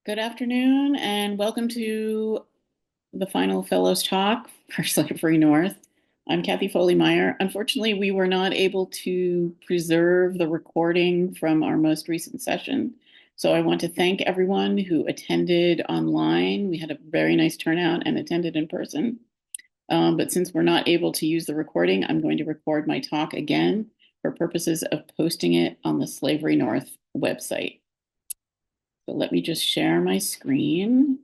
Good afternoon, and welcome to the final Fellows Talk for Slavery North. I'm Kathie Foley-Meyer. Unfortunately, we were not able to preserve the recording from our most recent session, so I want to thank everyone who attended online. We had a very nice turnout and attended in person. But since we're not able to use the recording, I'm going to record my talk again for purposes of posting it on the Slavery North website. So let me just share my screen.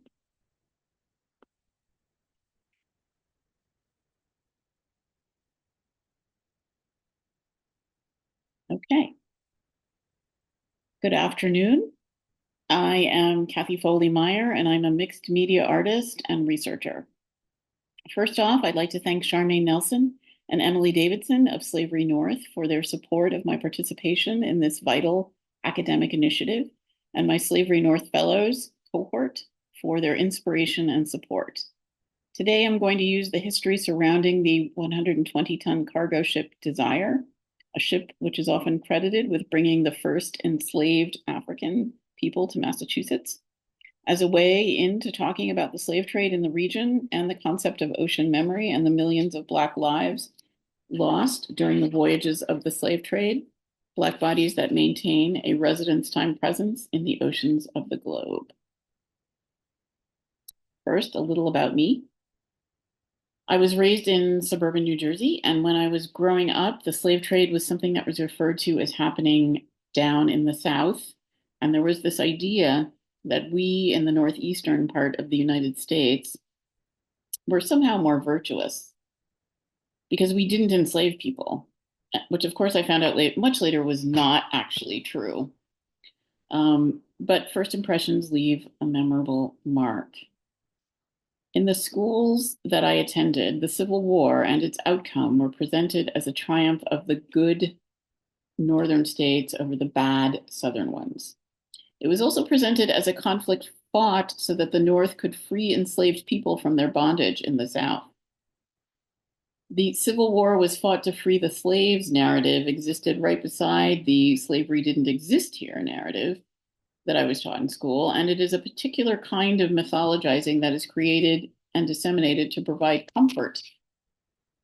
Okay. Good afternoon. I am Kathie Foley-Meyer, and I'm a mixed media artist and researcher. First off, I'd like to thank Charmaine Nelson and Emily Davidson of Slavery North for their support of my participation in this vital academic initiative, and my Slavery North Fellows cohort for their inspiration and support. Today, I'm going to use the history surrounding the 120-ton cargo ship Desire, a ship which is often credited with bringing the first enslaved African people to Massachusetts, as a way into talking about the slave trade in the region and the concept of ocean memory and the millions of Black lives lost during the voyages of the slave trade, Black bodies that maintain a residence time presence in the oceans of the globe. First, a little about me. I was raised in suburban New Jersey, and when I was growing up, the slave trade was something that was referred to as happening down in the South. And there was this idea that we in the northeastern part of the United States were somehow more virtuous because we didn't enslave people, which of course I found out much later was not actually true. But first impressions leave a memorable mark. In the schools that I attended, the Civil War and its outcome were presented as a triumph of the good northern states over the bad southern ones. It was also presented as a conflict fought so that the North could free enslaved people from their bondage in the South. The Civil War was fought to free the slaves narrative existed right beside the slavery didn't exist here narrative that I was taught in school, and it is a particular kind of mythologizing that is created and disseminated to provide comfort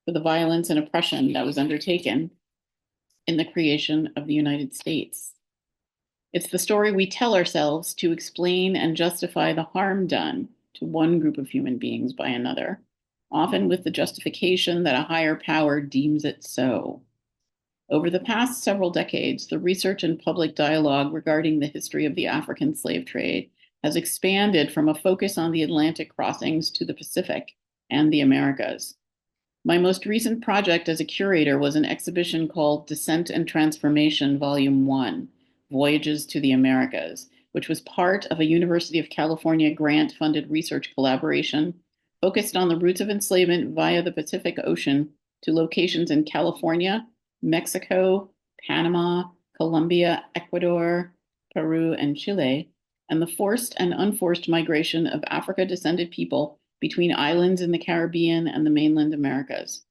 for the violence and oppression that was undertaken in the creation of the United States. It's the story we tell ourselves to explain and justify the harm done to one group of human beings by another, often with the justification that a higher power deems it so. Over the past several decades, the research and public dialogue regarding the history of the African slave trade has expanded from a focus on the Atlantic crossings to the Pacific and the Americas. My most recent project as a curator was an exhibition called Descent and Transformation, Volume 1, Voyages to the Americas, which was part of a University of California grant-funded research collaboration focused on the routes of enslavement via the Pacific Ocean to locations in California, Mexico, Panama, Colombia, Ecuador, Peru, and Chile, and the forced and unforced migration of Africa-descended people between islands in the Caribbean and the mainland Americas.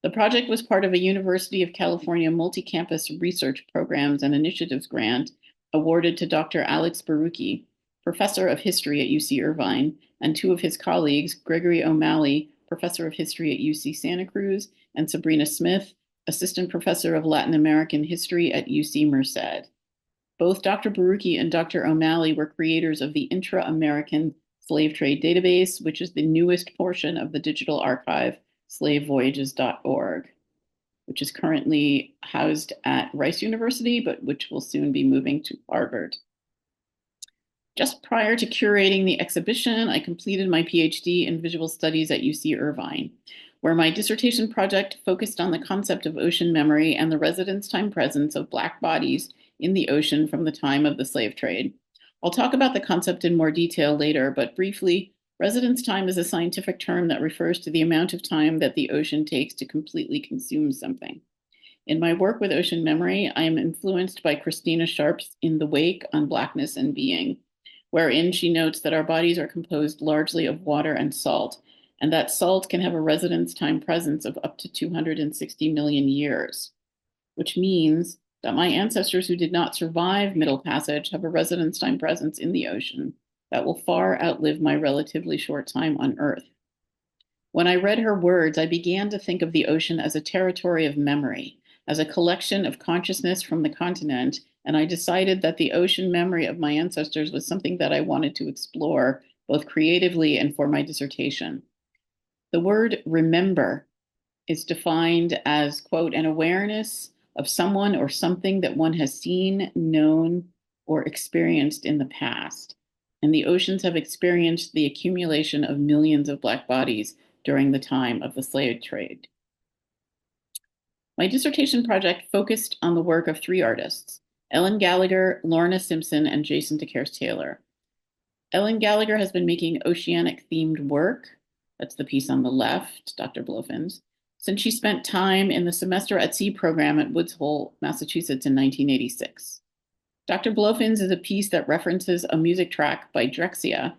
The project was part of a University of California multi-campus research programs and initiatives grant awarded to Dr. Alex Barucki, professor of history at UC Irvine, and two of his colleagues, Gregory O'Malley, professor of history at UC Santa Cruz, and Sabrina Smith, assistant professor of Latin American history at UC Merced. Both Dr. Barucki and Dr. O'Malley were creators of the Intra-American Slave Trade Database, which is the newest portion of the digital archive, slavevoyages.org, which is currently housed at Rice University, but which will soon be moving to Harvard. Just prior to curating the exhibition, I completed my PhD in visual studies at UC Irvine, where my dissertation project focused on the concept of ocean memory and the residence time presence of Black bodies in the ocean from the time of the slave trade. I'll talk about the concept in more detail later, but briefly, residence time is a scientific term that refers to the amount of time that the ocean takes to completely consume something. In my work with ocean memory, I am influenced by Christina Sharp's In the Wake on Blackness and Being, wherein she notes that our bodies are composed largely of water and salt, and that salt can have a residence time presence of up to 260 million years, which means that my ancestors who did not survive Middle Passage have a residence time presence in the ocean that will far outlive my relatively short time on Earth. When I read her words, I began to think of the ocean as a territory of memory, as a collection of consciousness from the continent, and I decided that the ocean memory of my ancestors was something that I wanted to explore, both creatively and for my dissertation. The word remember is defined as, quote, an awareness of someone or something that one has seen, known, or experienced in the past. And the oceans have experienced the accumulation of millions of Black bodies during the time of the slave trade. My dissertation project focused on the work of three artists, Ellen Gallagher, Lorna Simpson, and Jason DeCaires Taylor. Ellen Gallagher has been making oceanic-themed work, that's the piece on the left, Dr. Blofins, since she spent time in the Semester at Sea program at Woods Hole, Massachusetts in 1986. Dr. Blofins is a piece that references a music track by Drexciya,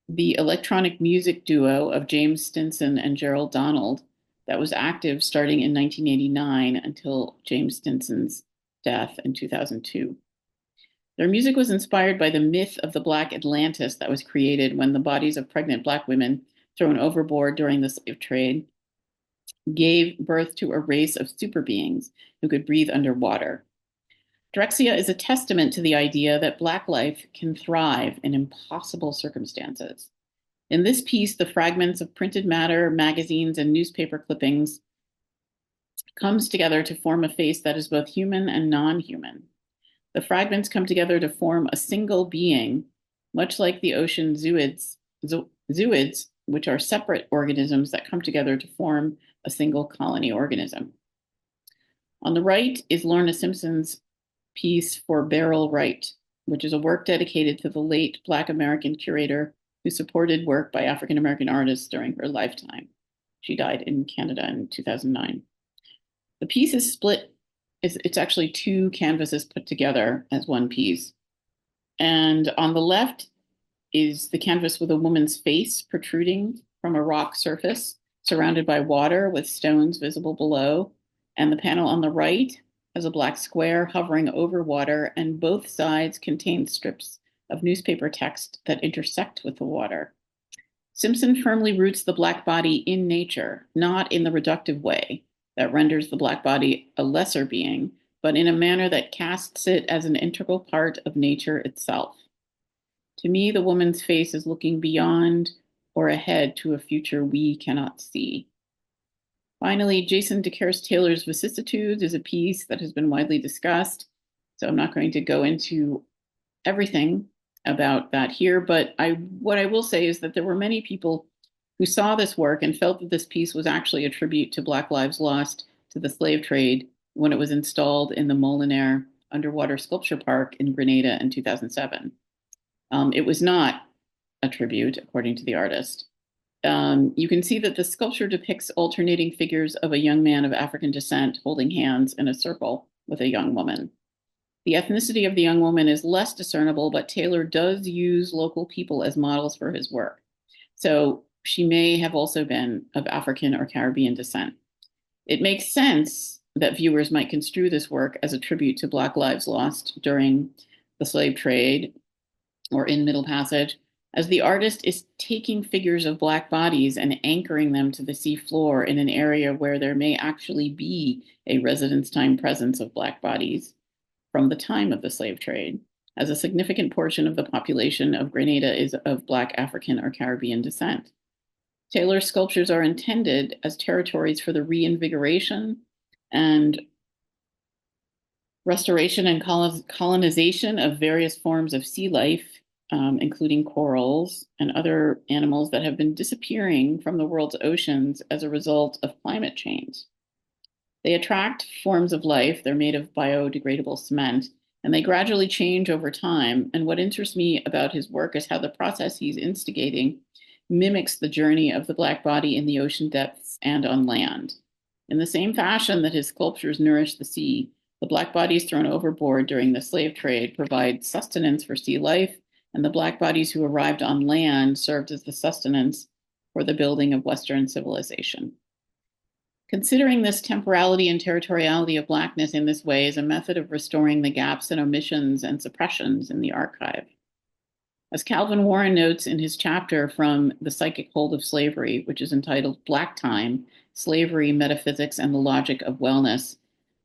the electronic music duo of James Stinson and Gerald Donald that was active starting in 1989 until James Stinson's death in 2002. Their music was inspired by the myth of the Black Atlantis that was created when the bodies of pregnant Black women thrown overboard during the slave trade gave birth to a race of super beings who could breathe underwater. Drexciya is a testament to the idea that Black life can thrive in impossible circumstances. In this piece, the fragments of printed matter, magazines, and newspaper clippings comes together to form a face that is both human and non-human. The fragments come together to form a single being, much like the ocean zooids, which are separate organisms that come together to form a single colony organism. On the right is Lorna Simpson's piece for Beryl Wright, which is a work dedicated to the late Black American curator who supported work by African American artists during her lifetime. She died in Canada in 2009. The piece is split. It's actually two canvases put together as one piece. And on the left is the canvas with a woman's face protruding from a rock surface, surrounded by water with stones visible below. And the panel on the right has a black square hovering over water, and both sides contain strips of newspaper text that intersect with the water. Simpson firmly roots the Black body in nature, not in the reductive way that renders the Black body a lesser being, but in a manner that casts it as an integral part of nature itself. To me, the woman's face is looking beyond or ahead to a future we cannot see. Finally, Jason DeCaires Taylor's Vicissitudes is a piece that has been widely discussed, so I'm not going to go into everything about that here, but what I will say is that there were many people who saw this work and felt that this piece was actually a tribute to Black lives lost to the slave trade when it was installed in the Molinaire Underwater Sculpture Park in Grenada in 2007. It was not a tribute, according to the artist. You can see that the sculpture depicts alternating figures of a young man of African descent holding hands in a circle with a young woman. The ethnicity of the young woman is less discernible, but Taylor does use local people as models for his work. So she may have also been of African or Caribbean descent. It makes sense that viewers might construe this work as a tribute to Black lives lost during the slave trade or in Middle Passage, as the artist is taking figures of Black bodies and anchoring them to the sea floor in an area where there may actually be a residence time presence of Black bodies from the time of the slave trade, as a significant portion of the population of Grenada is of Black African or Caribbean descent. Taylor's sculptures are intended as territories for the reinvigoration and restoration and colonization of various forms of sea life, including corals and other animals that have been disappearing from the world's oceans as a result of climate change. They attract forms of life. They're made of biodegradable cement, and they gradually change over time. And what interests me about his work is how the process he's instigating mimics the journey of the Black body in the ocean depths and on land. In the same fashion that his sculptures nourish the sea, the Black bodies thrown overboard during the slave trade provide sustenance for sea life, and the Black bodies who arrived on land served as the sustenance for the building of Western civilization. Considering this temporality and territoriality of Blackness in this way is a method of restoring the gaps and omissions and suppressions in the archive. As Calvin Warren notes in his chapter from The Psychic Hold of Slavery, which is entitled Black Time, Slavery, Metaphysics, and the Logic of Wellness,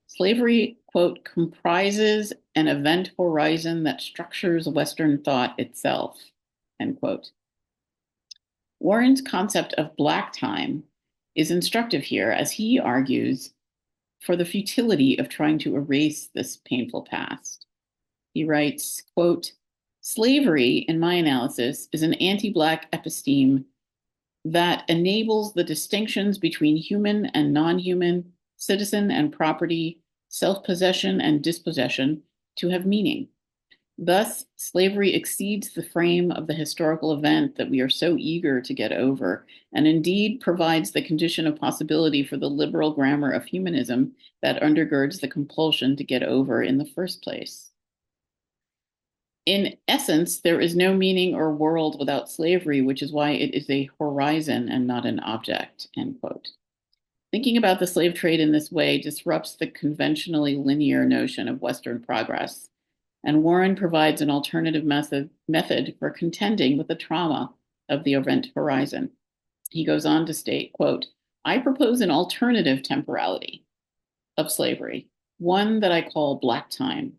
slavery, quote, comprises an event horizon that structures Western thought itself, end quote. Warren's concept of black time is instructive here, as he argues for the futility of trying to erase this painful past. He writes, quote, slavery, in my analysis, is an anti-Black episteme that enables the distinctions between human and non-human, citizen and property, self-possession and dispossession to have meaning. Thus, slavery exceeds the frame of the historical event that we are so eager to get over, and indeed provides the condition of possibility for the liberal grammar of humanism that undergirds the compulsion to get over in the first place. In essence, there is no meaning or world without slavery, which is why it is a horizon and not an object, end quote. Thinking about the slave trade in this way disrupts the conventionally linear notion of Western progress, and Warren provides an alternative method for contending with the trauma of the event horizon. He goes on to state, quote, I propose an alternative temporality of slavery, one that I call black time.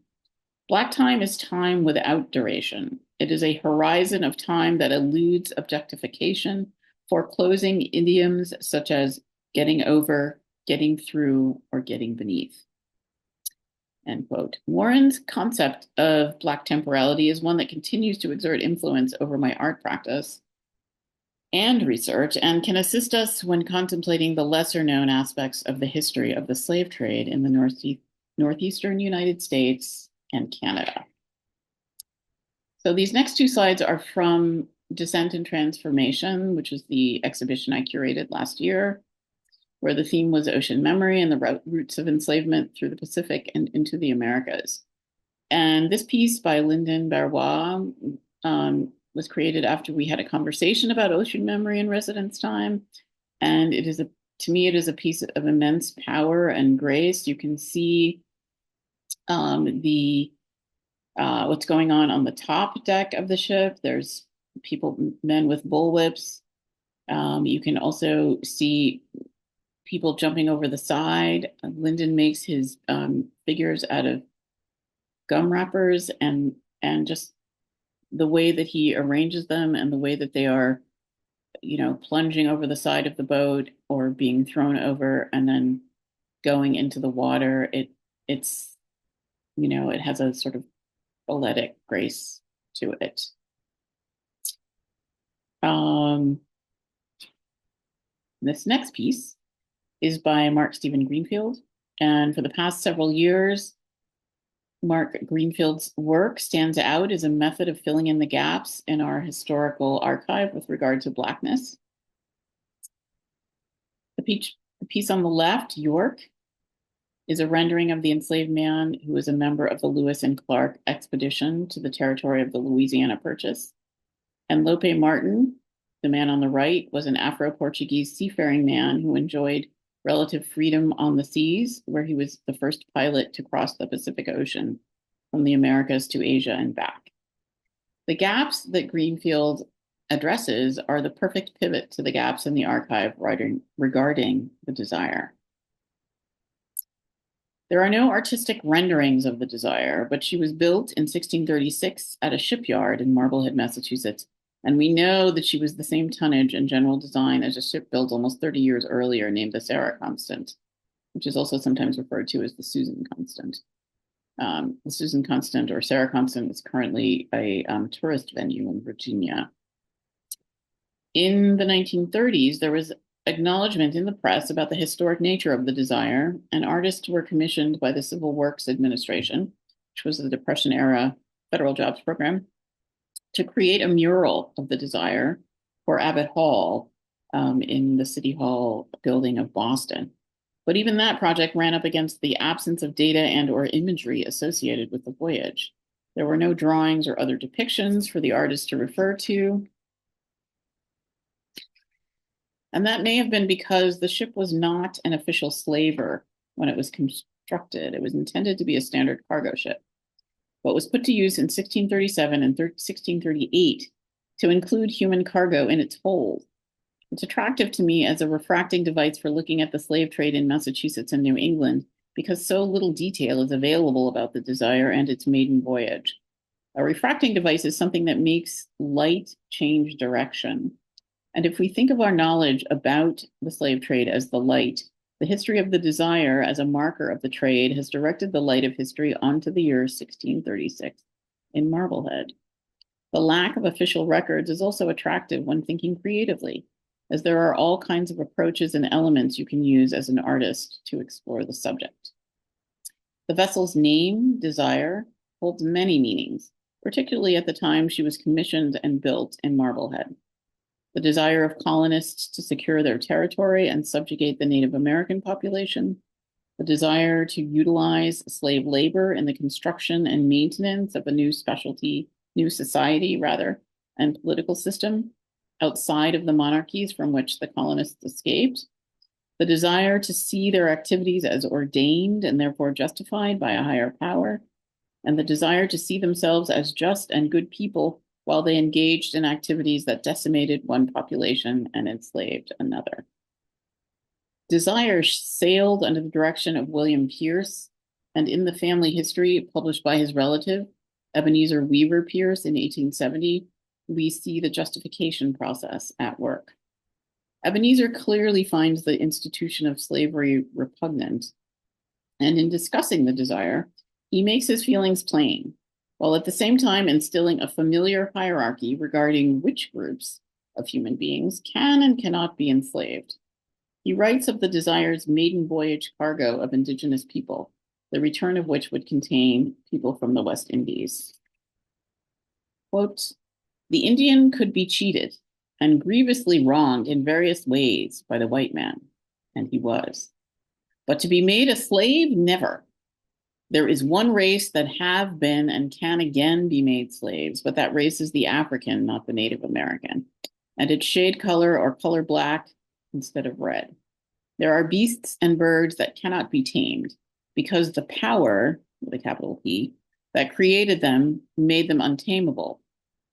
Black time is time without duration. It is a horizon of time that eludes objectification, foreclosing idioms such as getting over, getting through, or getting beneath. End quote. Warren's concept of Black temporality is one that continues to exert influence over my art practice and research, and can assist us when contemplating the lesser known aspects of the history of the slave trade in the northeastern United States and Canada. So these next two slides are from Descent and Transformation, which was the exhibition I curated last year, where the theme was ocean memory and the roots of enslavement through the Pacific and into the Americas. And this piece by Lyndon Barbois was created after we had a conversation about ocean memory in residence time. And to me, it is a piece of immense power and grace. You can see what's going on the top deck of the ship. There's men with bullwhips. You can also see people jumping over the side. Lyndon makes his figures out of gum wrappers, and just the way that he arranges them and the way that they are, plunging over the side of the boat or being thrown over and then going into the water. It's it has a sort of balletic grace to it. This next piece is by Mark Stephen Greenfield. And for the past several years, Mark Greenfield's work stands out as a method of filling in the gaps in our historical archive with regard to Blackness. The piece on the left, York, is a rendering of the enslaved man who was a member of the Lewis and Clark expedition to the territory of the Louisiana Purchase. And Lope Martin, the man on the right, was an Afro-Portuguese seafaring man who enjoyed relative freedom on the seas, where he was the first pilot to cross the Pacific Ocean from the Americas to Asia and back. The gaps that Greenfield addresses are the perfect pivot to the gaps in the archive regarding the Desire. There are no artistic renderings of the Desire, but she was built in 1636 at a shipyard in Marblehead, Massachusetts, and we know that she was the same tonnage and general design as a ship built almost 30 years earlier named the Sarah Constant, which is also sometimes referred to as the Susan Constant. The Susan Constant, or Sarah Constant, is currently a tourist venue in Virginia. In the 1930s, there was acknowledgement in the press about the historic nature of the Desire, and artists were commissioned by the Civil Works Administration, which was the Depression-era federal jobs program, to create a mural of the Desire for Abbott Hall in the City Hall building of Boston. But even that project ran up against the absence of data and or imagery associated with the voyage. There were no drawings or other depictions for the artist to refer to. And that may have been because the ship was not an official slaver when it was constructed. It was intended to be a standard cargo ship. but was put to use in 1637 and 1638 to include human cargo in its hold. It's attractive to me as a refracting device for looking at the slave trade in Massachusetts and New England because so little detail is available about the Desire and its maiden voyage. A refracting device is something that makes light change direction. And if we think of our knowledge about the slave trade as the light, the history of the Desire as a marker of the trade has directed the light of history onto the year 1636 in Marblehead. The lack of official records is also attractive when thinking creatively, as there are all kinds of approaches and elements you can use as an artist to explore the subject. The vessel's name, Desire, holds many meanings, particularly at the time she was commissioned and built in Marblehead. The desire of colonists to secure their territory and subjugate the Native American population, the desire to utilize slave labor in the construction and maintenance of a new society, and political system outside of the monarchies from which the colonists escaped, the desire to see their activities as ordained and therefore justified by a higher power, and the desire to see themselves as just and good people while they engaged in activities that decimated one population and enslaved another. Desire sailed under the direction of William Pierce, and in the family history published by his relative, Ebenezer Weaver Pierce in 1870, we see the justification process at work. Ebenezer clearly finds the institution of slavery repugnant, and in discussing the desire, he makes his feelings plain, while at the same time instilling a familiar hierarchy regarding which groups of human beings can and cannot be enslaved. He writes of the Desire's maiden voyage cargo of indigenous people, the return of which would contain people from the West Indies. Quote, "The Indian could be cheated and grievously wronged in various ways by the white man, and he was. But to be made a slave, never. There is one race that have been and can again be made slaves, but that race is the African, not the Native American, and its shade color or color black instead of red. There are beasts and birds that cannot be tamed because the power, with a capital P, that created them made them untamable.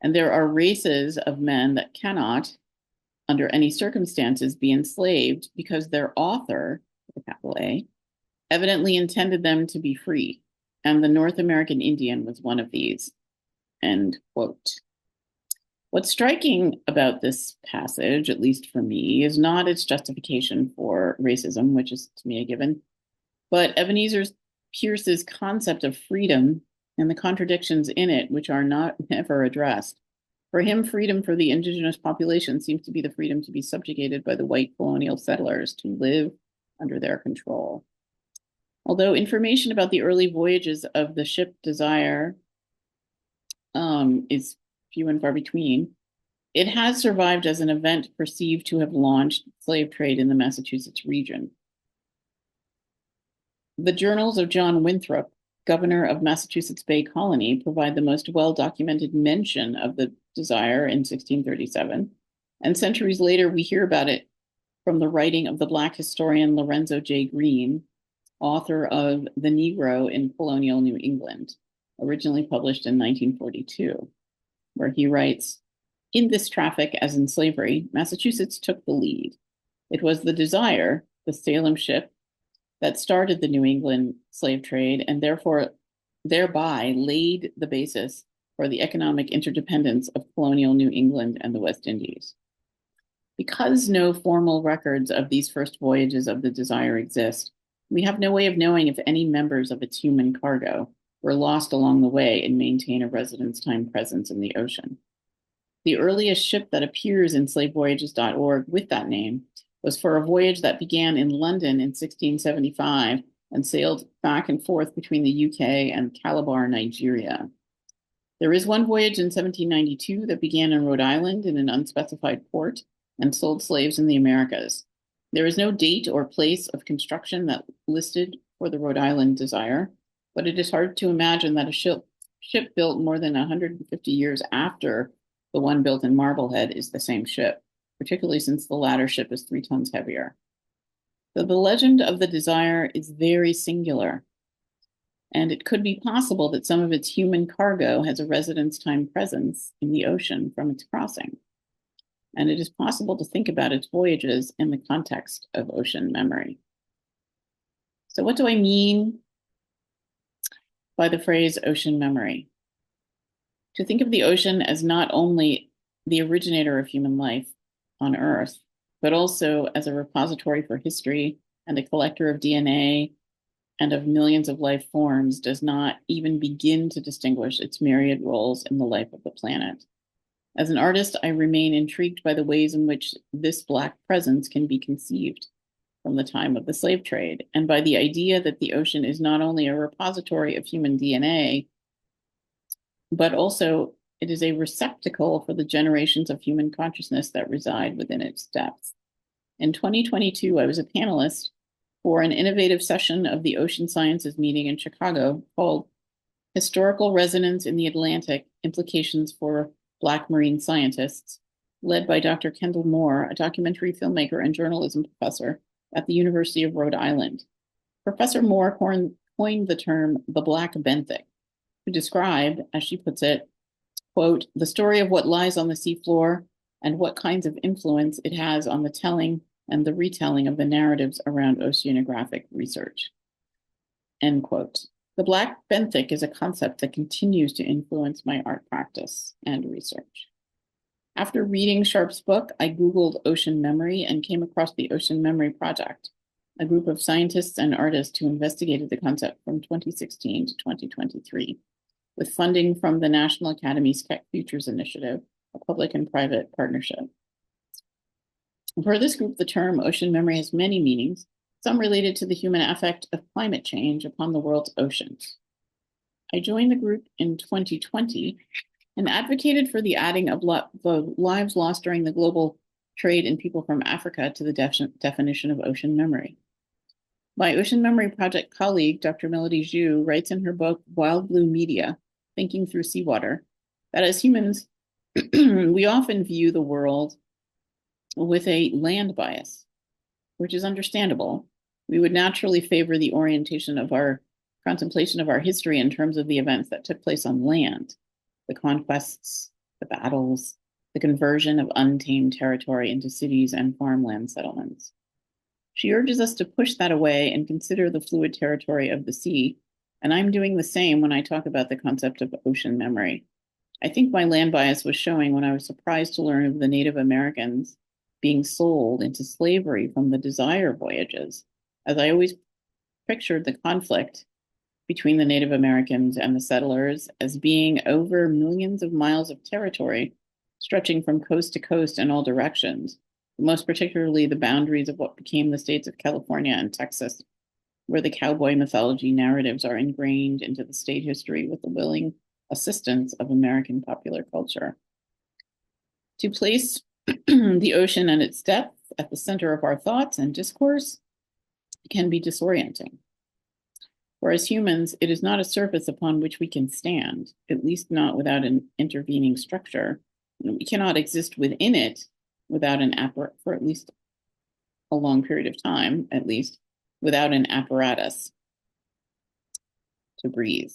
And there are races of men that cannot, under any circumstances, be enslaved because their author, with a capital A, evidently intended them to be free. And the North American Indian was one of these." End quote. What's striking about this passage, at least for me, is not its justification for racism, which is to me a given, but Ebenezer Pierce's concept of freedom and the contradictions in it, which are never addressed. For him, freedom for the indigenous population seems to be the freedom to be subjugated by the white colonial settlers, to live under their control. Although information about the early voyages of the ship Desire is few and far between, it has survived as an event perceived to have launched slave trade in the Massachusetts region. The journals of John Winthrop, governor of Massachusetts Bay Colony, provide the most well-documented mention of the Desire in 1637, and centuries later we hear about it from the writing of the Black historian Lorenzo J. Green, author of The Negro in Colonial New England, originally published in 1942, where he writes, "In this traffic, as in slavery, Massachusetts took the lead. It was the Desire, the Salem ship, that started the New England slave trade and therefore thereby laid the basis for the economic interdependence of colonial New England and the West Indies. Because no formal records of these first voyages of the Desire exist, we have no way of knowing if any members of its human cargo were lost along the way and maintain a residence time presence in the ocean. The earliest ship that appears in slavevoyages.org with that name was for a voyage that began in London in 1675 and sailed back and forth between the UK and Calabar, Nigeria. There is one voyage in 1792 that began in Rhode Island in an unspecified port and sold slaves in the Americas. There is no date or place of construction that listed for the Rhode Island Desire, but it is hard to imagine that a ship built more than 150 years after the one built in Marblehead is the same ship, particularly since the latter ship is 3 tons heavier. So the legend of the Desire is very singular. And it could be possible that some of its human cargo has a residence time presence in the ocean from its crossing. And it is possible to think about its voyages in the context of ocean memory. So what do I mean by the phrase ocean memory? To think of the ocean as not only the originator of human life on Earth, but also as a repository for history and a collector of DNA and of millions of life forms does not even begin to distinguish its myriad roles in the life of the planet. As an artist, I remain intrigued by the ways in which this Black presence can be conceived from the time of the slave trade, and by the idea that the ocean is not only a repository of human DNA, but also it is a receptacle for the generations of human consciousness that reside within its depths. In 2022, I was a panelist for an innovative session of the Ocean Sciences meeting in Chicago called Historical Resonance in the Atlantic, Implications for Black Marine Scientists, led by Dr. Kendall Moore, a documentary filmmaker and journalism professor at the University of Rhode Island. Professor Moore coined the term the Black benthic to describe, as she puts it, quote, the story of what lies on the seafloor and what kinds of influence it has on the telling and the retelling of the narratives around oceanographic research, end quote. The Black benthic is a concept that continues to influence my art practice and research. After reading Sharp's book, I Googled ocean memory and came across the Ocean Memory Project, a group of scientists and artists who investigated the concept from 2016 to 2023, with funding from the National Academy's Keck Futures Initiative, a public and private partnership. For this group, the term ocean memory has many meanings, some related to the human effect of climate change upon the world's oceans. I joined the group in 2020 and advocated for the adding of the lives lost during the global trade in people from Africa to the definition of ocean memory. My Ocean Memory Project colleague, Dr. Melody Zhu, writes in her book, Wild Blue Media, Thinking Through Seawater, that as humans, we often view the world with a land bias, which is understandable. We would naturally favor the orientation of our contemplation of our history in terms of the events that took place on land, the conquests, the battles, the conversion of untamed territory into cities and farmland settlements. She urges us to push that away and consider the fluid territory of the sea, and I'm doing the same when I talk about the concept of ocean memory. I think my land bias was showing when I was surprised to learn of the Native Americans being sold into slavery from the Desire voyages, as I always pictured the conflict between the Native Americans and the settlers as being over millions of miles of territory stretching from coast to coast in all directions, most particularly the boundaries of what became the states of California and Texas, where the cowboy mythology narratives are ingrained into the state history with the willing assistance of American popular culture. To place the ocean and its depth at the center of our thoughts and discourse can be disorienting. For as humans, it is not a surface upon which we can stand, at least not without an intervening structure. And we cannot exist within it without an apparatus, for at least a long period of time, at least, without an apparatus to breathe.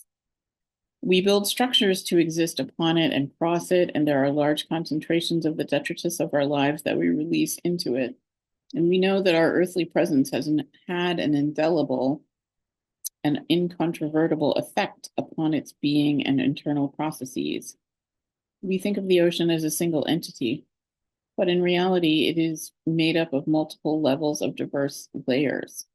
We build structures to exist upon it and cross it, and there are large concentrations of the detritus of our lives that we release into it. And we know that our earthly presence has had an indelible and incontrovertible effect upon its being and internal processes. We think of the ocean as a single entity, but in reality, it is made up of multiple levels of diverse layers.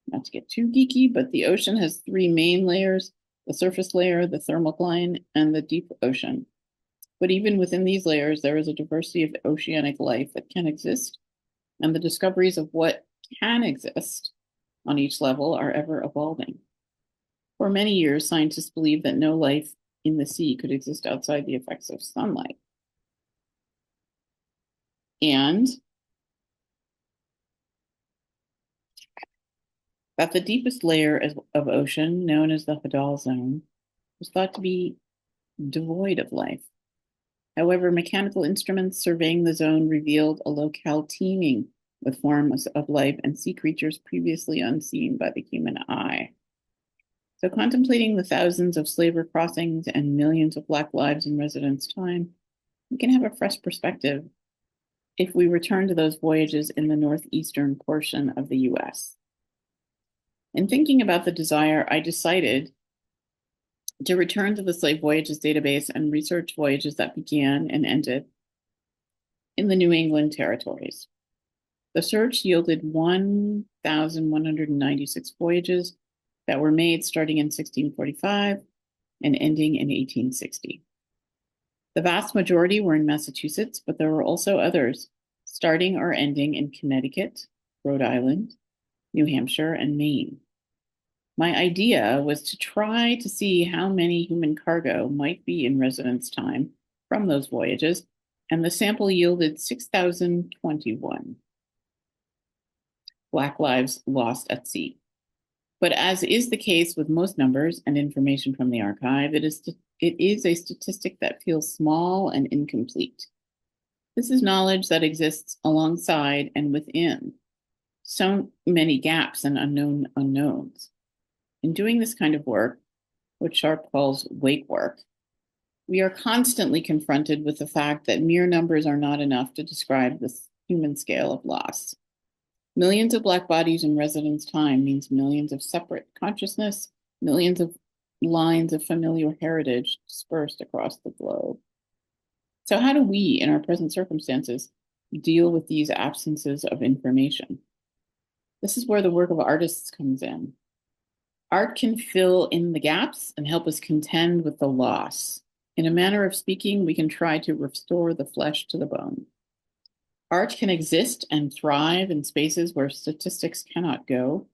Not to get too geeky, but the ocean has three main layers: the surface layer, the thermocline, and the deep ocean. But even within these layers, there is a diversity of oceanic life that can exist, and the discoveries of what can exist on each level are ever evolving. For many years, scientists believed that no life in the sea could exist outside the effects of sunlight. And that the deepest layer of ocean, known as the Hadal Zone, was thought to be devoid of life. However, mechanical instruments surveying the zone revealed a locale teeming with forms of life and sea creatures previously unseen by the human eye. So contemplating the thousands of slaver crossings and millions of Black lives in residence time, we can have a fresh perspective if we return to those voyages in the northeastern portion of the US. In thinking about the Desire, I decided to return to the Slave Voyages database and research voyages that began and ended in the New England territories. The search yielded 1,196 voyages that were made starting in 1645 and ending in 1860. The vast majority were in Massachusetts, but there were also others starting or ending in Connecticut, Rhode Island, New Hampshire, and Maine. My idea was to try to see how many human cargo might be in residence time from those voyages, and the sample yielded 6,021 Black lives lost at sea. But as is the case with most numbers and information from the archive, it is a statistic that feels small and incomplete. This is knowledge that exists alongside and within so many gaps and unknown unknowns. In doing this kind of work, what Sharp calls wake work, we are constantly confronted with the fact that mere numbers are not enough to describe this human scale of loss. Millions of Black bodies in residence time means millions of separate consciousness, millions of lines of familiar heritage dispersed across the globe. So how do we, in our present circumstances, deal with these absences of information? This is where the work of artists comes in. Art can fill in the gaps and help us contend with the loss. In a manner of speaking, we can try to restore the flesh to the bone. Art can exist and thrive in spaces where statistics cannot go,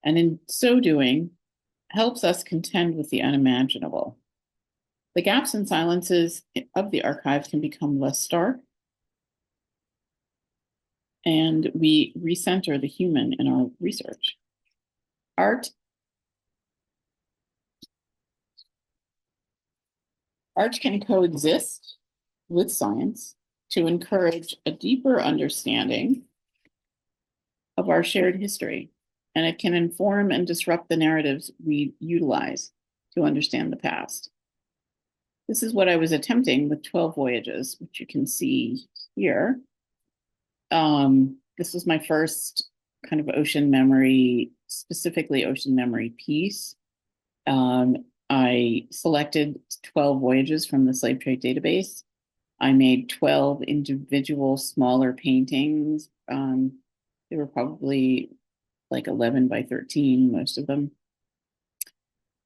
and in so doing, helps us contend with the unimaginable. The gaps and silences of the archive can become less stark, and we recenter the human in our research. Art can coexist with science to encourage a deeper understanding of our shared history, and it can inform and disrupt the narratives we utilize to understand the past. This is what I was attempting with 12 voyages, which you can see here. This was my first kind of ocean memory, specifically ocean memory piece. I selected 12 voyages from the slave trade database. I made 12 individual smaller paintings. They were probably like 11 by 13, most of them.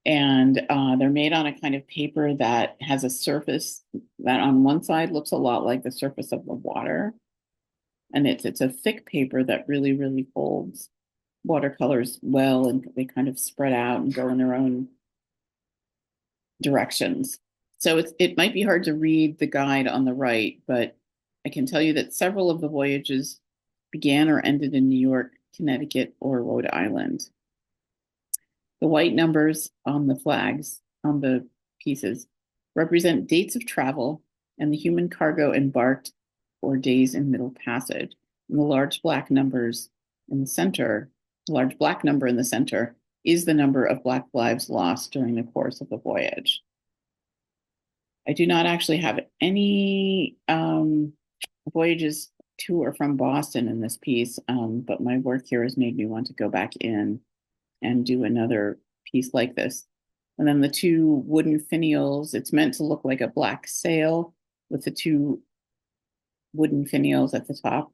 And they're made on a kind of paper that has a surface that on one side looks a lot like the surface of the water. And it's a thick paper that really, really holds watercolors well, and they kind of spread out and go in their own directions. So it might be hard to read the guide on the right, but I can tell you that several of the voyages began or ended in New York, Connecticut, or Rhode Island. The white numbers on the flags, on the pieces, represent dates of travel and the human cargo embarked or days in middle passage. And the large black numbers in the center, the large black number in the center, is the number of Black lives lost during the course of the voyage. I do not actually have any voyages to or from Boston in this piece, but my work here has made me want to go back in and do another piece like this. And then the two wooden finials, it's meant to look like a black sail with the two wooden finials at the top,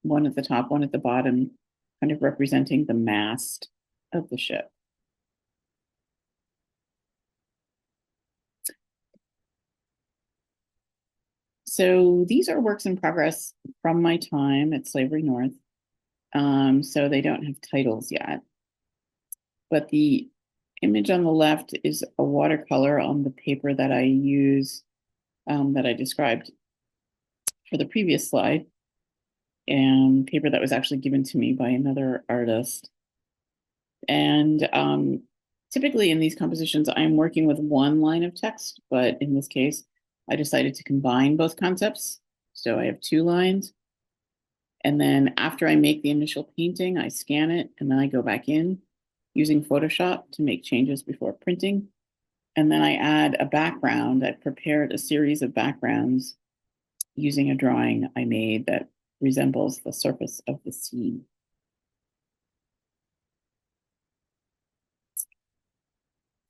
one at the top, one at the bottom, kind of representing the mast of the ship. So these are works in progress from my time at Slavery North. So they don't have titles yet. But the image on the left is a watercolor on the paper that I use, that I described for the previous slide, and paper that was actually given to me by another artist. And typically in these compositions, I'm working with one line of text, but in this case, I decided to combine both concepts. So I have two lines. And then after I make the initial painting, I scan it and then I go back in using Photoshop to make changes before printing. And then I add a background. I prepared a series of backgrounds using a drawing I made that resembles the surface of the sea.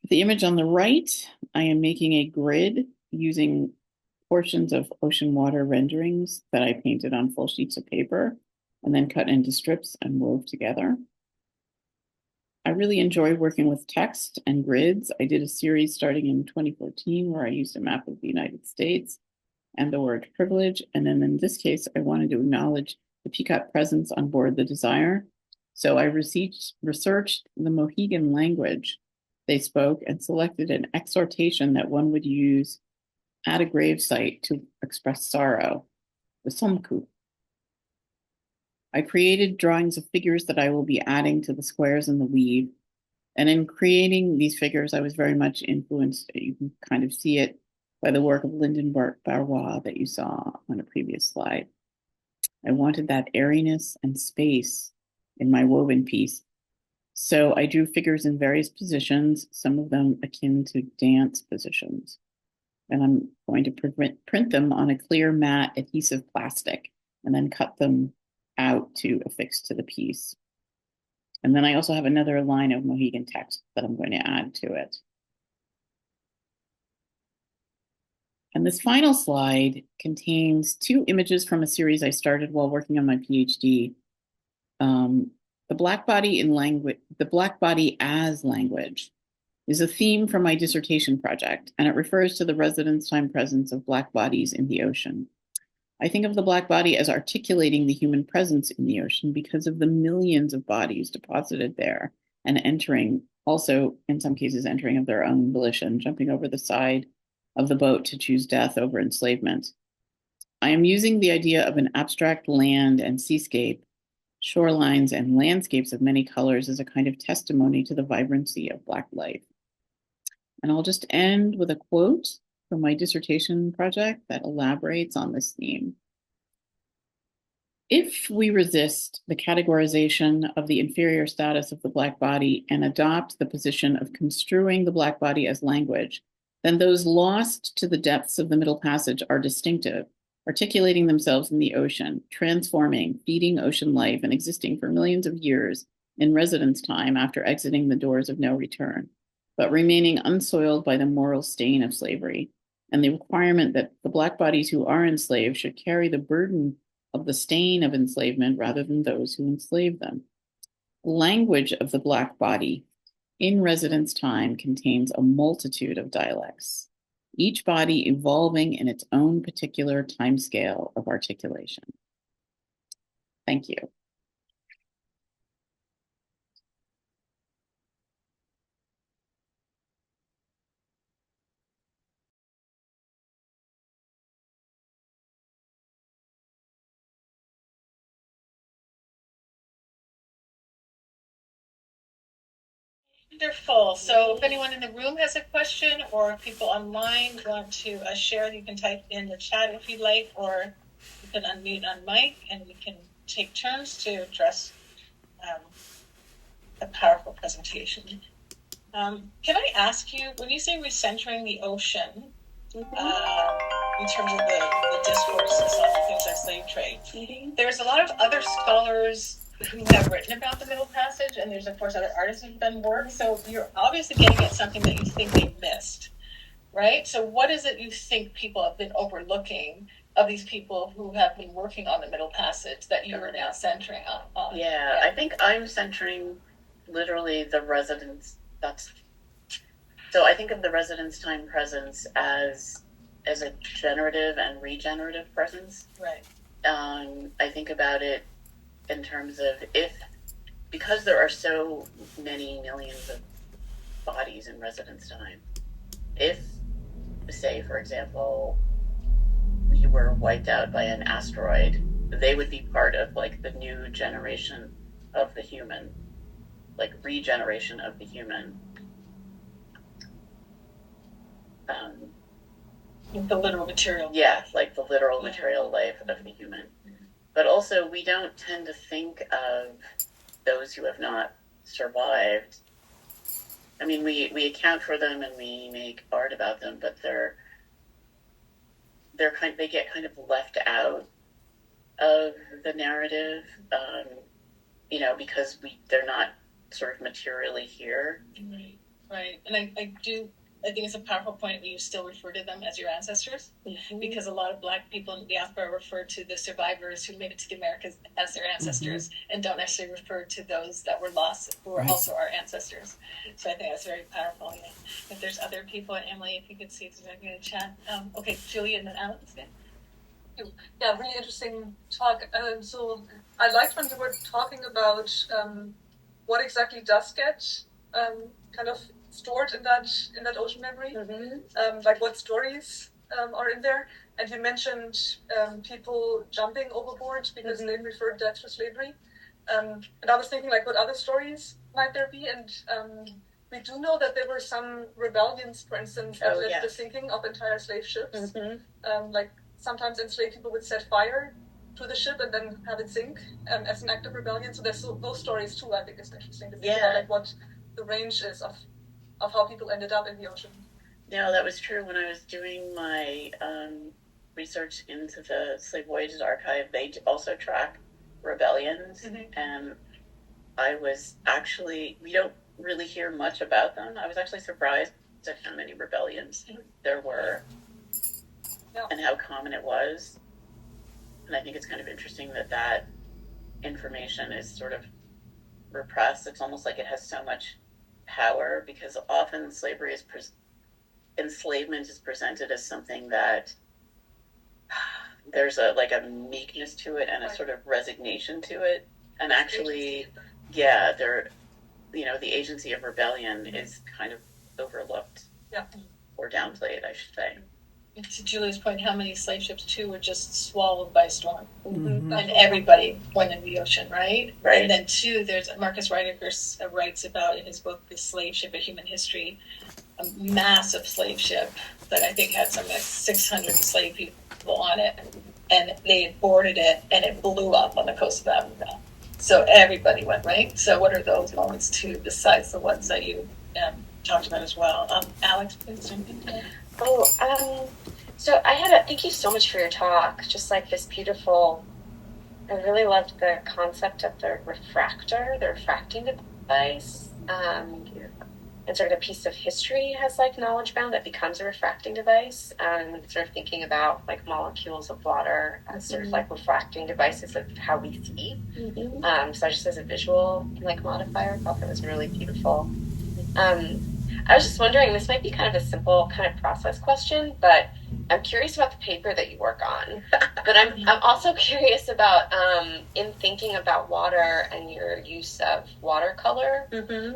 The image on the right, I am making a grid using portions of ocean water renderings that I painted on full sheets of paper and then cut into strips and wove together. I really enjoy working with text and grids. I did a series starting in 2014 where I used a map of the United States and the word privilege. And then in this case, I wanted to acknowledge the Pequot presence on board the Desire. So I researched the Mohegan language they spoke and selected an exhortation that one would use at a gravesite to express sorrow, the somku. I created drawings of figures that I will be adding to the squares in the weave. And in creating these figures, I was very much influenced, you can kind of see it, by the work of Lyndon Barrois that you saw on a previous slide. I wanted that airiness and space in my woven piece. So I drew figures in various positions, some of them akin to dance positions. And I'm going to print them on a clear matte adhesive plastic and then cut them out to affix to the piece. And then I also have another line of Mohegan text that I'm going to add to it. And this final slide contains two images from a series I started while working on my PhD. The black body as language is a theme for my dissertation project, and it refers to the residence time presence of black bodies in the ocean. I think of the black body as articulating the human presence in the ocean because of the millions of bodies deposited there and entering, also in some cases entering of their own volition, jumping over the side of the boat to choose death over enslavement. I am using the idea of an abstract land and seascape, shorelines and landscapes of many colors as a kind of testimony to the vibrancy of Black life. And I'll just end with a quote from my dissertation project that elaborates on this theme. If we resist the categorization of the inferior status of the Black body and adopt the position of construing the Black body as language, then those lost to the depths of the Middle Passage are distinctive, articulating themselves in the ocean, transforming, feeding ocean life, and existing for millions of years in residence time after exiting the doors of no return, but remaining unsoiled by the moral stain of slavery, and the requirement that the Black bodies who are enslaved should carry the burden of the stain of enslavement rather than those who enslave them. The language of the Black body in residence time contains a multitude of dialects, each body evolving in its own particular timescale of articulation. Thank you. Wonderful. So if anyone in the room has a question or people online want to share, you can type in the chat if you'd like, or you can unmute on mic and we can take turns to address a powerful presentation. Can I ask you, when you say recentering the ocean, in terms of the discourses on things like slave trade, there's a lot of other scholars who have written about the Middle Passage, and there's of course other artists who've done work. So you're obviously getting at something that you think they missed, right? So what is it you think people have been overlooking of these people who have been working on the Middle Passage that you are now centering on? Yeah, I think I'm centering literally the residence. So I think of the residence time presence as a generative and regenerative presence. Right. I think about it in terms of because there are so many millions of bodies in residence time, if, say, for example, we were wiped out by an asteroid, they would be part of like the new generation of the human, like regeneration of the human. The literal material. Yeah, like the literal material life of the human. But also, we don't tend to think of those who have not survived I mean, we account for them and we make art about them, but they get kind of left out of the narrative, because they're not sort of materially here. Right. And I think it's a powerful point that you still refer to them as your ancestors, because a lot of Black people in the diaspora refer to the survivors who made it to the Americas as their ancestors, and don't necessarily refer to those that were lost, who were also our ancestors. So I think that's very powerful. Yeah. If there's other people, Emily, if you could see if there's anything in the chat. Okay, Julie and then Alex. Yeah, really interesting talk. So I liked when you were talking about what exactly does get kind of stored in that ocean memory, like what stories are in there. And you mentioned people jumping overboard because they referred that to slavery. And I was thinking, like, what other stories might there be? And we do know that there were some rebellions, for instance, that led to the sinking of entire slave ships. Like, sometimes enslaved people would set fire to the ship and then have it sink as an act of rebellion. So there's those stories too. I think it's interesting to think about, like, what the range is of how people ended up in the ocean. No, that was true. When I was doing my research into the Slave Voyages archive, they also track rebellions, and I was actually, we don't really hear much about them. I was actually surprised at how many rebellions there were. And how common it was. And I think it's kind of interesting that information is sort of repressed. It's almost like it has so much power, because often enslavement is presented as something that there's a meekness to it and a sort of resignation to it. And actually, the agency of rebellion is kind of overlooked. Or downplayed, I should say. To Julie's point, how many slave ships too were just swallowed by storm, and everybody went in the ocean, right? And then two, there's Marcus Rydiger writes about in his book The Slave Ship: A Human History, a massive slave ship that I think had something like 600 slave people on it, and they had boarded it and it blew up on the coast of Africa. So everybody went, right? So what are those moments too, besides the ones that you talked about as well? Alex, please jump in. So thank you so much for your talk. Just like this beautiful, I really loved the concept of the refractor, the refracting device. And sort of a piece of history has like knowledge bound that becomes a refracting device. Sort of thinking about like molecules of water as sort of like refracting devices of how we see. So just as a visual like modifier, I thought that was really beautiful. I was just wondering, this might be kind of a simple kind of process question, but I'm curious about the paper that you work on. But I'm also curious about, in thinking about water and your use of watercolor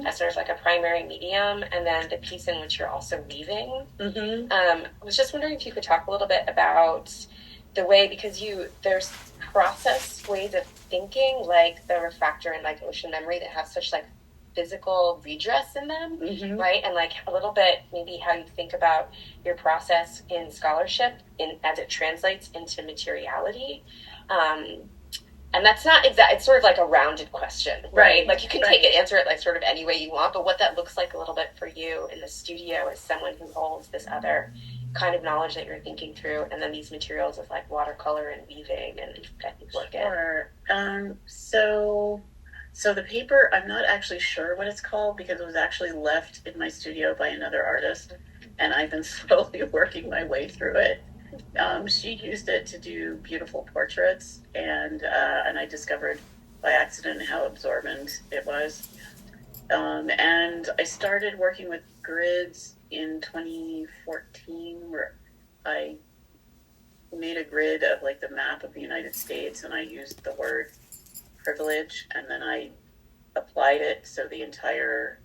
as sort of like a primary medium, and then the piece in which you're also weaving. I was just wondering if you could talk a little bit about the way, because there's process ways of thinking, like the refractor and like ocean memory, that have such like physical redress in them, right? And like a little bit maybe how you think about your process in scholarship as it translates into materiality. And that's not exact, it's sort of like a rounded question, right? Like you can answer it like sort of any way you want, but what that looks like a little bit for you in the studio as someone who holds this other kind of knowledge that you're thinking through, and then these materials of like watercolor and weaving and technique work. Sure. So the paper, I'm not actually sure what it's called, because it was actually left in my studio by another artist, and I've been slowly working my way through it. She used it to do beautiful portraits, and I discovered by accident how absorbent it was. And I started working with grids in 2014, where I made a grid of like the map of the United States, and I used the word privilege, and then I applied it so the entire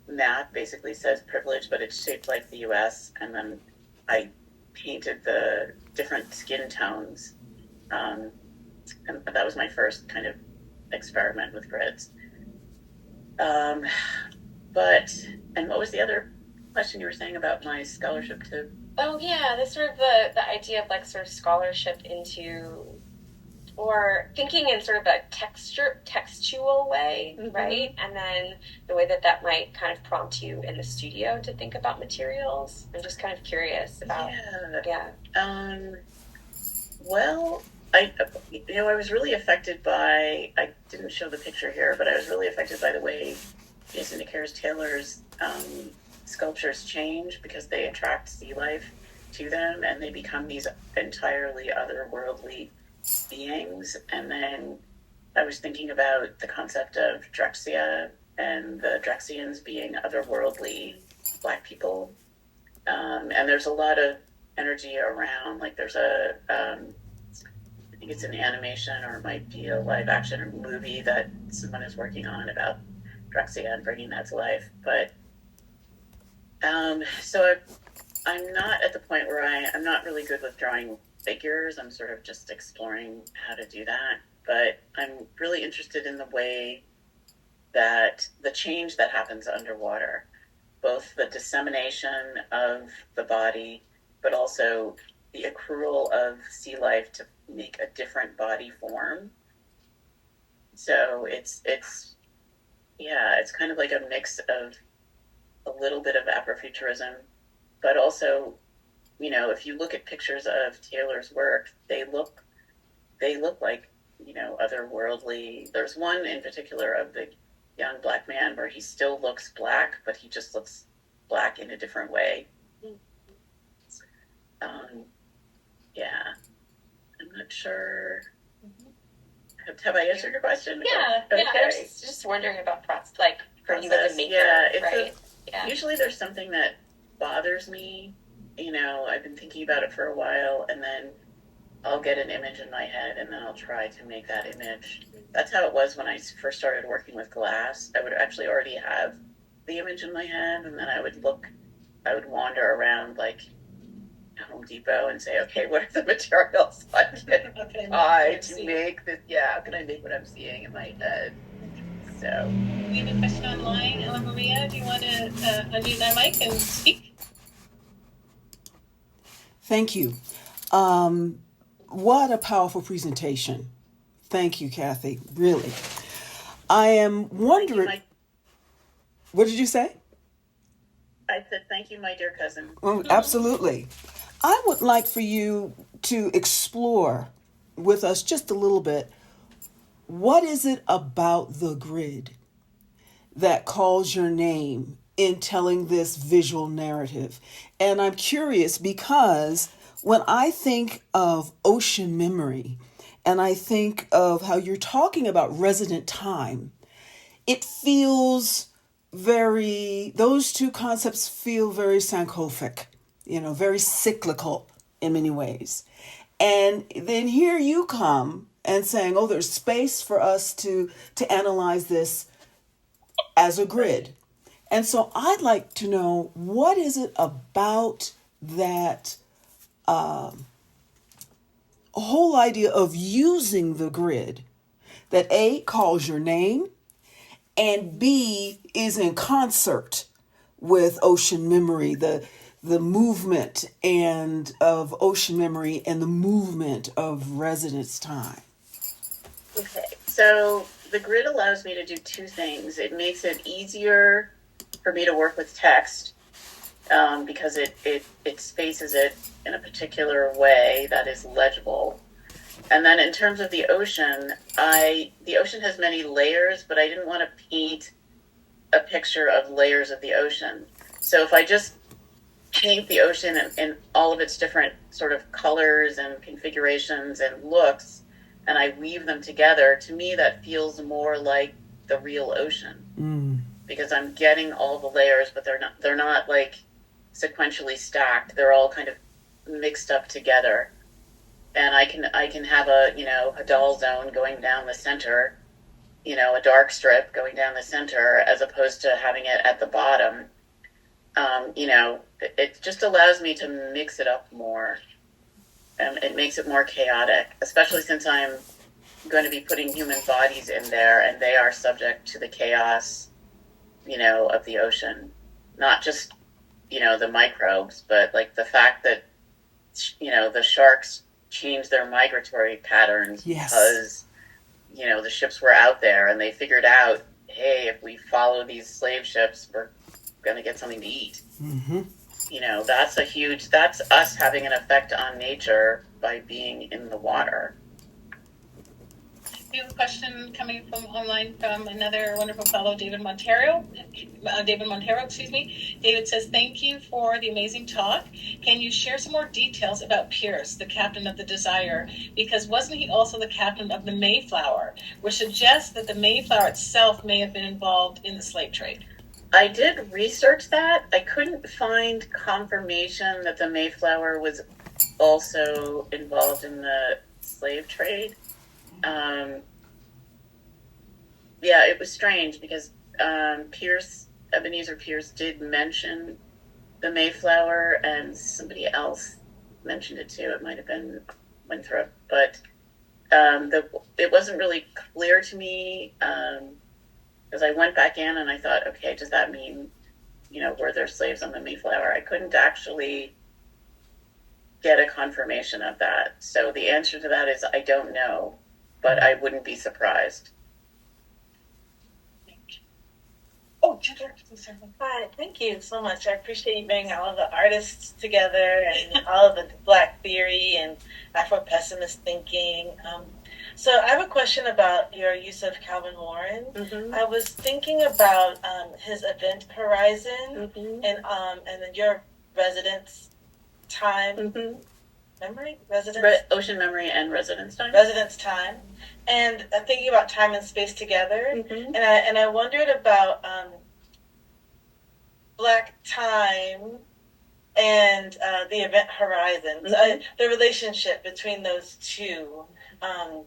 map basically says privilege, but it's shaped like the US, and then I painted the different skin tones, and that was my first kind of experiment with grids. And what was the other question you were saying about my scholarship too? Oh yeah, this sort of the idea of like sort of scholarship into or thinking in sort of a textual way, right? And then the way that might kind of prompt you in the studio to think about materials. I'm just kind of curious about. Yeah. Well, I was really affected by, I didn't show the picture here, but I was really affected by the way Jason Taylor's sculptures change, because they attract sea life to them and they become these entirely otherworldly beings. And then I was thinking about the concept of Drexia and the Drexians being otherworldly Black people. And there's a lot of energy around, like there's I think it's an animation or it might be a live action movie that someone is working on about Drexia and bringing that to life. But so I'm not at the point where I'm not really good with drawing figures. I'm sort of just exploring how to do that. But I'm really interested in the way that the change that happens underwater, both the dissemination of the body, but also the accrual of sea life to make a different body form. So it's kind of like a mix of a little bit of Afrofuturism, but also, if you look at pictures of Taylor's work, they look like, otherworldly. There's one in particular of the young Black man where he still looks Black, but he just looks Black in a different way. I'm not sure. Have I answered your question? Yeah. Okay. Yeah. I was just wondering about for you as a maker, right? Usually there's something that bothers me. I've been thinking about it for a while, and then I'll get an image in my head, and then I'll try to make that image. That's how it was when I first started working with glass. I would actually already have the image in my head, and then I would wander around like Home Depot and say, okay, what are the materials I can buy to make this? Yeah, how can I make what I'm seeing in my head? So we have a question online. Ella Maria, do you want to unmute that mic and speak? Thank you. What a powerful presentation. Thank you, Kathie. Really. I am wondering. What did you say? I said, thank you, my dear cousin. Absolutely. I would like for you to explore with us just a little bit. What is it about the grid that calls your name in telling this visual narrative? And I'm curious because when I think of ocean memory and I think of how you're talking about resident time, it feels those two concepts feel very Sankofic, very cyclical in many ways. And then here you come and saying, oh, there's space for us to analyze this as a grid. And so I'd like to know, what is it about that whole idea of using the grid that A, calls your name, and B, is in concert with ocean memory, the movement and of ocean memory and the movement of residence time? Okay, so the grid allows me to do two things. It makes it easier for me to work with text because it spaces it in a particular way that is legible. And then in terms of the ocean has many layers, but I didn't want to paint a picture of layers of the ocean. So if I just paint the ocean in all of its different sort of colors and configurations and looks, and I weave them together, to me that feels more like the real ocean. Because I'm getting all the layers, but they're not like sequentially stacked. They're all kind of mixed up together. And I can have a dull zone going down the center, a dark strip going down the center, as opposed to having it at the bottom. It just allows me to mix it up more. And it makes it more chaotic, especially since I'm going to be putting human bodies in there, and they are subject to the chaos, of the ocean. Not just, the microbes, but like the fact that, the sharks change their migratory patterns Yes. because, the ships were out there and they figured out, hey, if we follow these slave ships, we're going to get something to eat. Mm-hmm. That's us having an effect on nature by being in the water. We have a question coming from online from another wonderful fellow, David Montero. David says, thank you for the amazing talk. Can you share some more details about Pierce, the captain of the Desire? Because wasn't he also the captain of the Mayflower, which suggests that the Mayflower itself may have been involved in the slave trade? I did research that. I couldn't find confirmation that the Mayflower was also involved in the slave trade. It was strange because Ebenezer Pierce did mention the Mayflower, and somebody else mentioned it too. It might have been Winthrop, but it wasn't really clear to me because I went back in and I thought, okay, does that mean, were there slaves on the Mayflower? I couldn't actually get a confirmation of that. So the answer to that is I don't know, but I wouldn't be surprised. Oh, hi, thank you so much. I appreciate you bringing all of the artists together and all of the Black theory and Afro-pessimist thinking. So I have a question about your use of Calvin Warren. Mm-hmm. I was thinking about his event horizon Mm-hmm. and then your residence time. Mm-hmm. Memory? Residence? Ocean memory and residence time. Residence time. And thinking about time and space together. Mm-hmm. And I wondered about Black time and the event horizon. Mm-hmm. The relationship between those two. I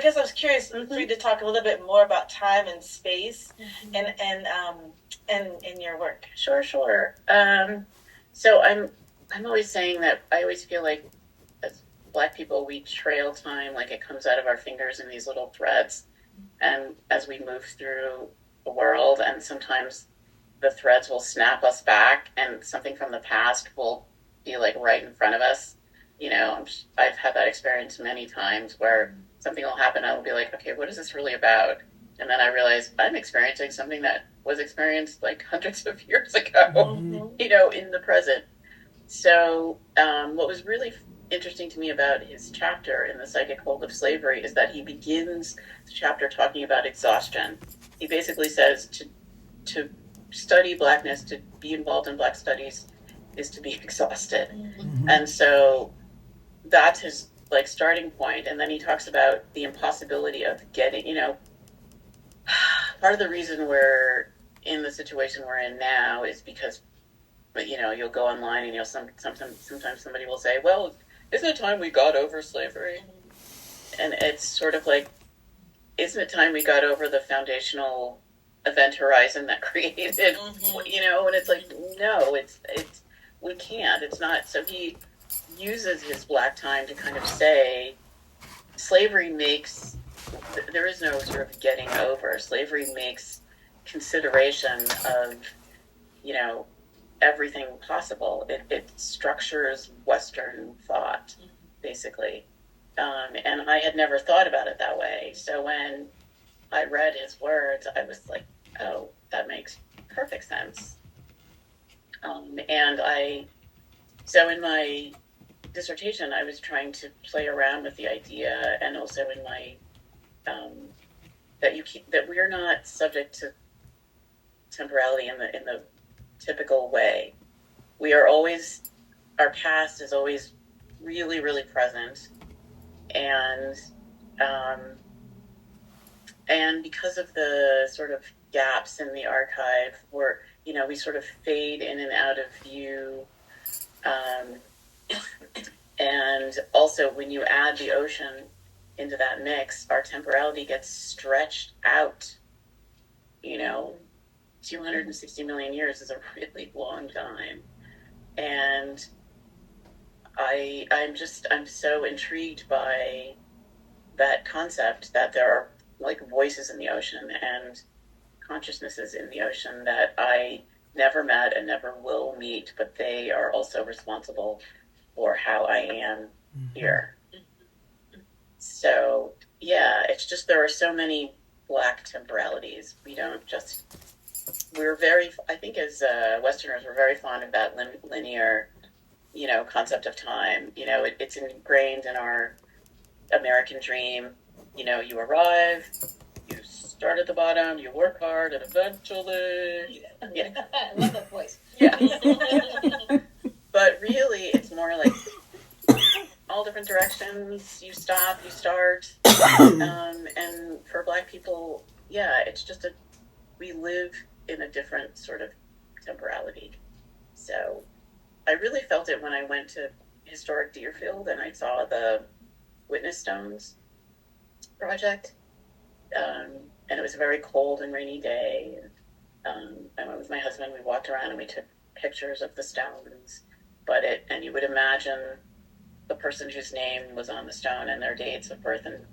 guess I was curious Mm-hmm. for you to talk a little bit more about time and space Mm-hmm. and in your work. Sure. So I'm always saying that I always feel like as Black people, we trail time like it comes out of our fingers in these little threads. And as we move through the world, and sometimes the threads will snap us back and something from the past will be like right in front of us. I've had that experience many times where something will happen and I'll be like, okay, what is this really about? And then I realize I'm experiencing something that was experienced like hundreds of years ago, Mm-hmm. in the present. So what was really interesting to me about his chapter in The Psychic Hold of Slavery is that he begins the chapter talking about exhaustion. He basically says to study Blackness, to be involved in Black studies, is to be exhausted. Mm-hmm. And so that's his starting point. And then he talks about the impossibility of getting, part of the reason we're in the situation we're in now is because, you'll go online and sometimes somebody will say, well, isn't it time we got over slavery? And it's sort of like, isn't it time we got over the foundational event horizon that created, and it's like, no, it's we can't. It's not. So he uses his Black time to kind of say, slavery makes, there is no sort of getting over. Slavery makes consideration of, everything possible. It structures Western thought, basically. And I had never thought about it that way. So when I read his words, I was like, oh, that makes perfect sense. So in my dissertation, I was trying to play around with the idea, and also in my that we're not subject to temporality in the typical way. We are always, our past is always really, really present, and because of the sort of gaps in the archive, we sort of fade in and out of view. And also, when you add the ocean into that mix, our temporality gets stretched out. 260 million years is a really long time. And I'm so intrigued by that concept that there are voices in the ocean and consciousnesses in the ocean that I never met and never will meet, but they are also responsible for how I am here. So, yeah, it's just there are so many Black temporalities. We're very, I think as Westerners, we're very fond of that linear, concept of time. It's ingrained in our American dream. You arrive, you start at the bottom, you work hard, and eventually... Yeah. I love that voice. Yeah. But really, it's more like all different directions. You stop, you start. And for Black people, yeah, it's just we live in a different sort of temporality. So I really felt it when I went to historic Deerfield and I saw the Witness Stones project. And it was a very cold and rainy day. I went with my husband, we walked around and we took pictures of the stones. And you would imagine the person whose name was on the stone and their dates of birth and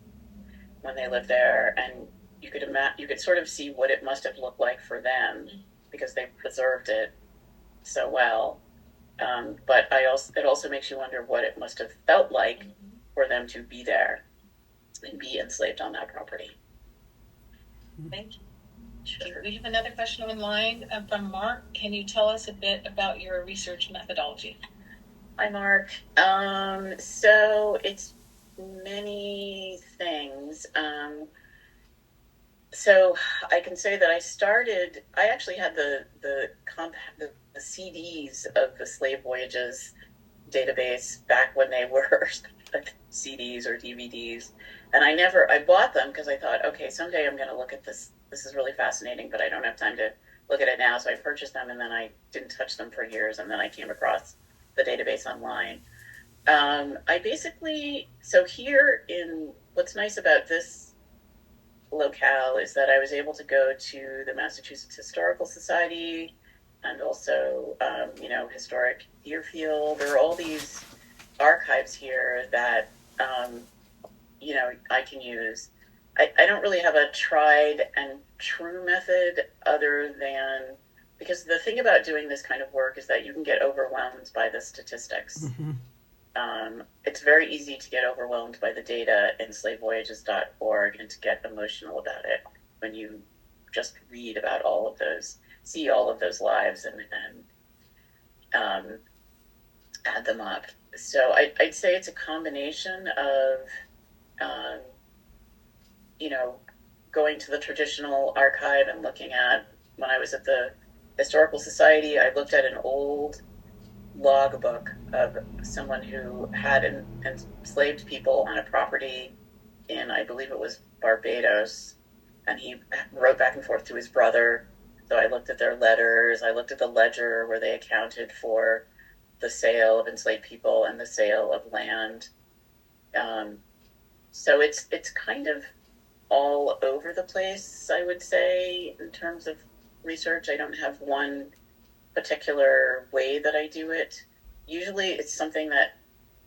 when they lived there, and you could sort of see what it must have looked like for them because they preserved it so well. But it also makes you wonder what it must have felt like for them to be there and be enslaved on that property. Thank you. Sure. We have another question online from Mark. Can you tell us a bit about your research methodology? Hi, Mark. So it's many things. So I can say that I actually had the CDs of the Slave Voyages database back when they were CDs or DVDs. And I bought them because I thought, okay, someday I'm going to look at this. This is really fascinating, but I don't have time to look at it now. So I purchased them and then I didn't touch them for years. And then I came across the database online. What's nice about this locale is that I was able to go to the Massachusetts Historical Society and also, historic Deerfield. There are all these archives here that, I can use. I don't really have a tried and true method other than, because the thing about doing this kind of work is that you can get overwhelmed by the statistics. Mm-hmm. It's very easy to get overwhelmed by the data in slavevoyages.org and to get emotional about it when you just read about see all of those lives and add them up. So I'd say it's a combination of, going to the traditional archive and looking at, when I was at the Historical Society, I looked at an old logbook of someone who had enslaved people on a property in, I believe it was Barbados, and he wrote back and forth to his brother. So I looked at their letters, I looked at the ledger where they accounted for the sale of enslaved people and the sale of land. So it's kind of all over the place, I would say, in terms of research. I don't have one particular way that I do it. Usually it's something that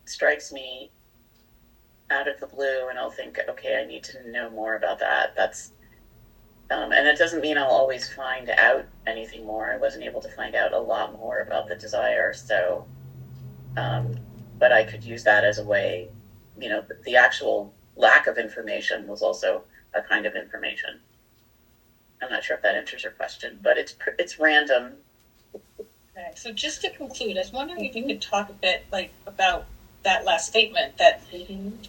strikes me out of the blue and I'll think, okay, I need to know more about that. And it doesn't mean I'll always find out anything more. I wasn't able to find out a lot more about the Desire, so but I could use that as a way. The actual lack of information was also a kind of information. I'm not sure if that answers your question, but it's random. Okay, so just to conclude, I was wondering if you could talk a bit about that last statement that,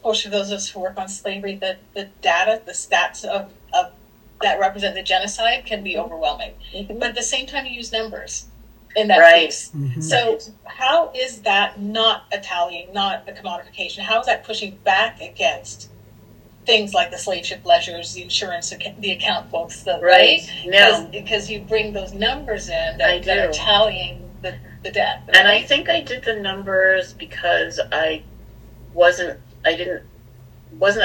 or for those of us who work on slavery, that the data, the stats of that represent the genocide can be overwhelming. But at the same time, you use numbers in that piece. Mm-hmm. So how is that not a tallying, not a commodification? How is that pushing back against things like the slave ship ledgers, the insurance, the account books, right? No. Because you bring those numbers in that are tallying the debt. Right? And I think I did the numbers because I wasn't at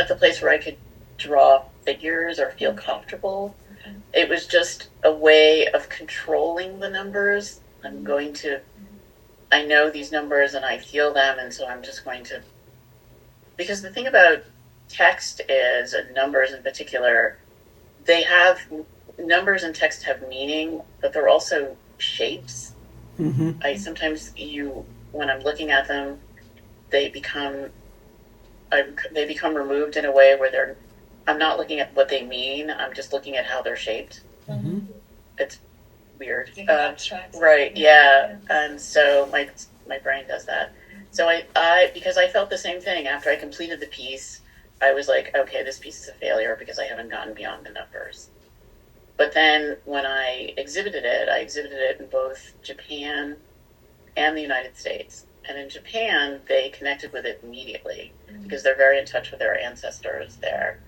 the place where I could draw figures or feel comfortable. Okay. It was just a way of controlling the numbers. I know these numbers and I feel them, and so I'm just going to, because the thing about text is, and numbers in particular, numbers and text have meaning, but they're also shapes. Mm-hmm. Sometimes when I'm looking at them, they become removed in a way where I'm not looking at what they mean. I'm just looking at how they're shaped. Mm-hmm. It's weird. Abstract. Right. Yeah. And so my brain does that. So I because I felt the same thing after I completed the piece. I was like, okay, this piece is a failure because I haven't gotten beyond the numbers. But then when I exhibited it in both Japan and the United States. And in Japan, they connected with it immediately because they're very in touch with their ancestors there.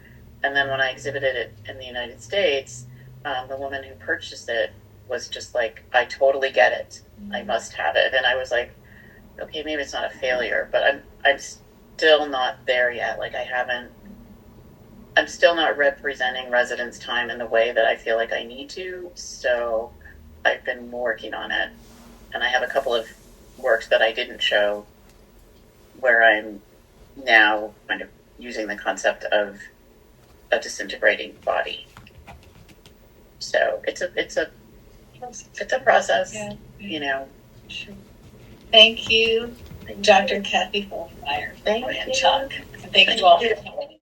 And then when I exhibited it in the United States, the woman who purchased it was just like, I totally get it. I must have it. And I was like, okay, maybe it's not a failure, but I'm still not there yet. Like I'm still not representing residence time in the way that I feel like I need to. So I've been working on it. And I have a couple of works that I didn't show where I'm now kind of using the concept of a disintegrating body. So it's a process, Yeah. you know. Sure. Thank you, Dr. Kathie Foley-Meyer. Thank you. Chuck. And thank you all for coming.